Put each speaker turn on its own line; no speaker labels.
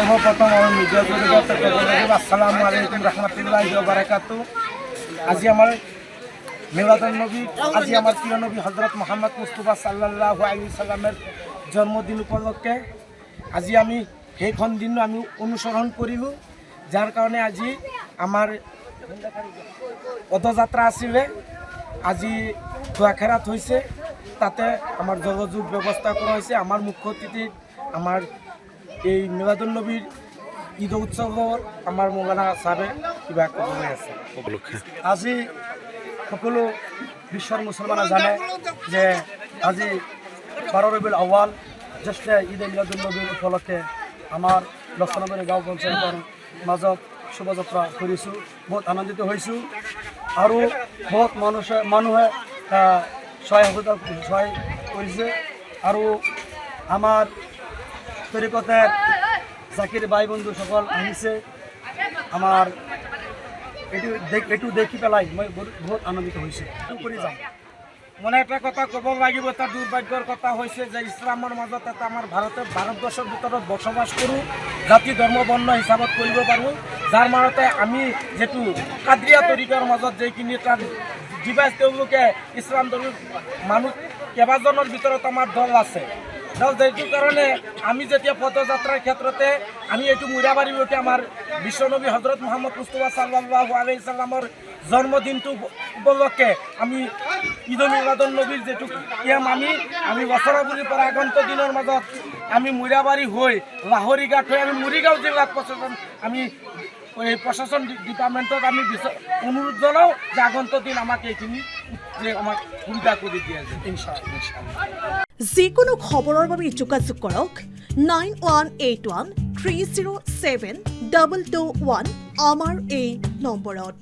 সর্বপ্রথম আমি মিডিয়া জড়িত আসসালামু আলাইকুম রহমতুল্লাহি ওয়া বারাকাতুহু। আজি আমার মিলাদুন নবী, আজি আমার প্রিয় নবী হযরত মুহাম্মদ মুস্তাফা সাল্লাল্লাহু আলাইহি সাল্লামের জন্মদিন উপলক্ষে আজি আমি সেইখন দিন আমি অনুসরণ করিলো, যার কারণে আজি আমার পদযাত্রা আসলে আজি দোয়াখেরাত হয়েছে, তাতে আমার যোগাযোগ ব্যবস্থা করা হয়েছে। আমার মুখ্য অতিথি আমার এই মিলাদুন নবীর ঈদ উৎসৱৰ আমাৰ মৌলানা চাহাবে কিবা ক'বলৈ আছে। আজি সকলো বিশ্বৰ মুছলমানে জানে যে আজি 12 ৰবিউল আউৱাল জ্যেষ্ঠ ঈদ মিলাদুন নবীৰ উপলক্ষে আমাৰ লক্ষণবাৰী গাঁও পঞ্চায়তৰ মাজত শোভাযাত্ৰা কৰিছোঁ। বহুত আনন্দিত হৈছোঁ আৰু বহুত মানুহে সহায়তা কৰিছে আৰু আমাৰ তরিকতের জাকির ভাই বন্ধু সকল আহিছে। আমার এটু দেখি পেলাই মই বহুত আনন্দিত হয়েছে। করে যাম মনে একটা কথা কব লাগিব, এটা দুর্ভাগ্যর কথা হয়েছে যে ইসলামের মাজত এটা আমার ভারতবর্ষের ভিতৰত বসবাস কৰোঁ, জাতি ধর্ম বর্ণ হিসাবত কৰিব পাৰোঁ, যার মানতে আমি যেটো কাদরিয়া তরিকার মাজত যেখিনি তার ডিভাইস তেওঁলোকে ইসলাম ধর্মের মানুষ কেইবাজনের ভিতৰত আমার দল আছে। যেটো কারণে আমি যেতিয়া পদযাত্রার ক্ষেত্রতে আমি এইটো মুরাবাড়িতে আমার বিশ্বনবী হজরত মুহাম্মদ মুস্তাফা সাল্লাল্লাহু আলাইহি সাল্লামর জন্মদিনটো উপলক্ষে আমি ঈদ মিলাদুন নবীর যেটো ইয়াম আমি বছরাবলীর পর আগন্ত দিনের মাজত আমি মুরাবাড়ি হয়ে লাহরিঘাট হয়ে আমি মরিগাঁও জেলাত আমি এই প্রশাসন ডিপার্টমেন্টত আমি অনুরোধ জানাও যে আগন্ত দিন আমাকে এইখিনি যে আমাক সুবিধা করে দিয়ে যায় ইনশাআল্লাহ।
যিকোনো খবৰৰ বাবে যোগাযোগ কৰক 9181 307 221 আমাৰ এই নম্বৰত।